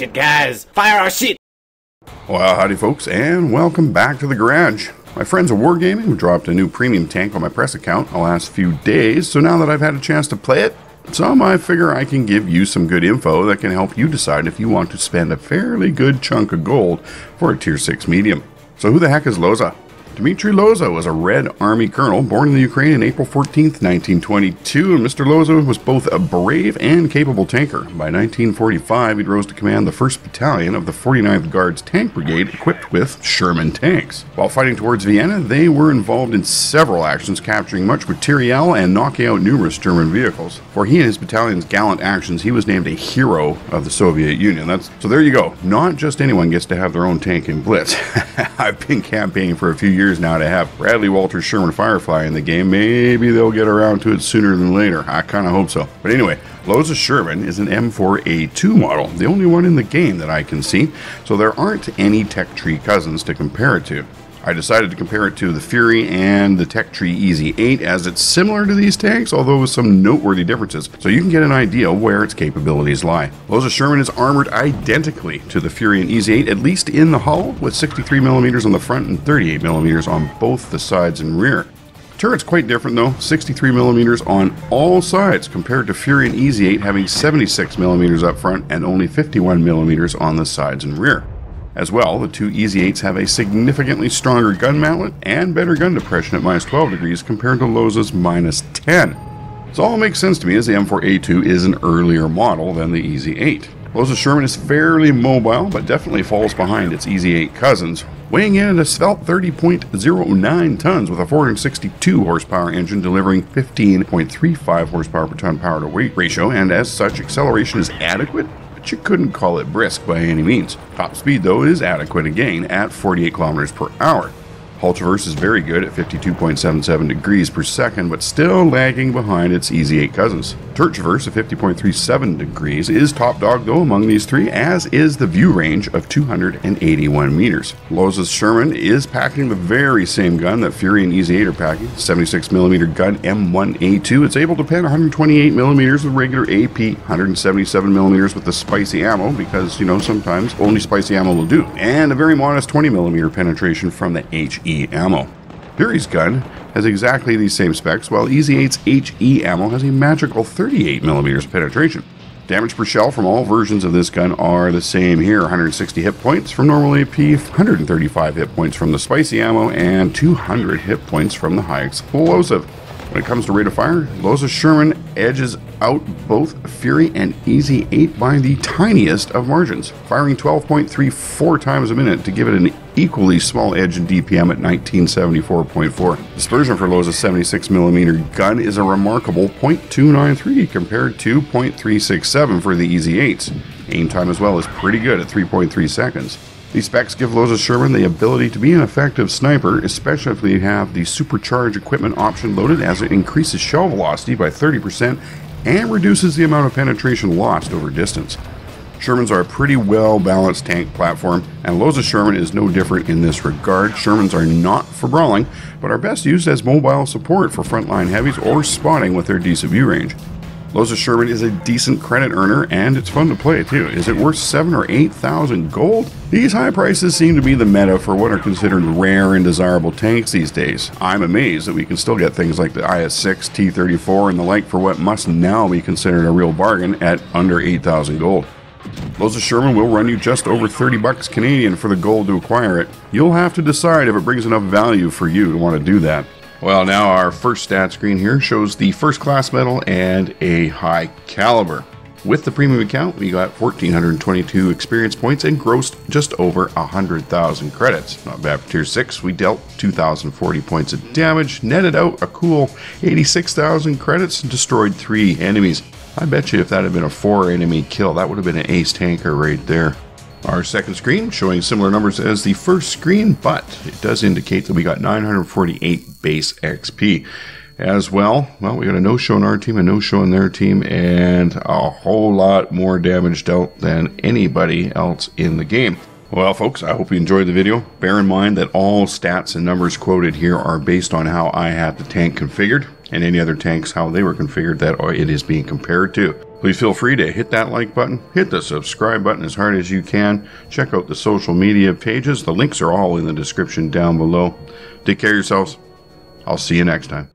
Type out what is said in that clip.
Alright guys, fire our shit! Well, howdy folks, and welcome back to the garage. My friends at Wargaming dropped a new premium tank on my press account the last few days, so now that I've had a chance to play it, I figure I can give you some good info that can help you decide if you want to spend a fairly good chunk of gold for a tier 6 medium. So who the heck is Loza? Dmitry Loza was a Red Army colonel born in the Ukraine on April 14th, 1922, and Mr. Loza was both a brave and capable tanker. By 1945, he rose to command the 1st Battalion of the 49th Guards Tank Brigade, equipped with Sherman tanks. While fighting towards Vienna, they were involved in several actions, capturing much materiel and knocking out numerous German vehicles. For he and his battalion's gallant actions, he was named a hero of the Soviet Union. So there you go. Not just anyone gets to have their own tank in Blitz. I've been campaigning for a few years now to have Bradley Walter Sherman Firefly in the game. Maybe they'll get around to it sooner than later. I kind of hope so. But anyway, Loza Sherman is an M4A2 model, the only one in the game that I can see, so there aren't any tech tree cousins to compare it to. I decided to compare it to the Fury and the Tech Tree Easy 8 as it's similar to these tanks, although with some noteworthy differences, so you can get an idea where its capabilities lie. Loza Sherman is armored identically to the Fury and Easy 8, at least in the hull, with 63mm on the front and 38mm on both the sides and rear. Turret's quite different though, 63mm on all sides compared to Fury and Easy 8 having 76mm up front and only 51mm on the sides and rear. As well, the two Easy 8s have a significantly stronger gun mantlet and better gun depression at minus 12 degrees compared to Loza's minus 10. This all makes sense to me as the M4A2 is an earlier model than the Easy 8. Loza Sherman is fairly mobile, but definitely falls behind its Easy 8 cousins, weighing in at a svelte 30.09 tons with a 462 horsepower engine delivering 15.35 horsepower per ton power to weight ratio, and as such acceleration is adequate, but you couldn't call it brisk by any means. Top speed though is adequate again at 48 kilometers per hour. Hull traverse is very good at 52.77 degrees per second, but still lagging behind its Easy 8 cousins. Turret traverse of 50.37 degrees is top dog though among these three, as is the view range of 281 meters. Loza's Sherman is packing the very same gun that Fury and Easy 8 are packing, 76mm gun M1A2. It's able to pen 128mm with regular AP, 177mm with the spicy ammo, because, you know, sometimes only spicy ammo will do, and a very modest 20mm penetration from the HE ammo. Fury's gun has exactly these same specs, while Easy 8's HE ammo has a magical 38mm penetration. Damage per shell from all versions of this gun are the same here, 160 hit points from normal AP, 135 hit points from the spicy ammo, and 200 hit points from the high explosive. When it comes to rate of fire, Loza Sherman edges out both Fury and Easy 8 by the tiniest of margins, firing 12.34 times a minute to give it an equally small edge in DPM at 1974.4. Dispersion for Loza's 76mm gun is a remarkable 0.293 compared to 0.367 for the Easy 8s. Aim time as well is pretty good at 3.3 seconds. These specs give Loza Sherman the ability to be an effective sniper, especially if you have the supercharged equipment option loaded, as it increases shell velocity by 30% and reduces the amount of penetration lost over distance. Shermans are a pretty well-balanced tank platform, and Loza Sherman is no different in this regard. Shermans are not for brawling, but are best used as mobile support for frontline heavies or spotting with their decent view range. Loza Sherman is a decent credit earner, and it's fun to play too. Is it worth 7,000 or 8,000 gold? These high prices seem to be the meta for what are considered rare and desirable tanks these days. I'm amazed that we can still get things like the IS-6, T-34, and the like for what must now be considered a real bargain at under 8,000 gold. Loza Sherman will run you just over 30 bucks Canadian for the gold to acquire it. You'll have to decide if it brings enough value for you to want to do that. Well, now our first stat screen here shows the first class medal and a high caliber. With the premium account, we got 1,422 experience points and grossed just over 100,000 credits. Not bad for tier 6. We dealt 2,040 points of damage, netted out a cool 86,000 credits, and destroyed 3 enemies. I bet you if that had been a 4 enemy kill, that would have been an ace tanker right there. Our second screen showing similar numbers as the first screen, but it does indicate that we got 948 base XP. As well, we got a no-show on our team, a no-show on their team, and a whole lot more damage dealt than anybody else in the game. Well, folks, I hope you enjoyed the video. Bear in mind that all stats and numbers quoted here are based on how I had the tank configured, and any other tanks how they were configured that it is being compared to. Please feel free to hit that like button, hit the subscribe button as hard as you can. Check out the social media pages. The links are all in the description down below. Take care of yourselves. I'll see you next time.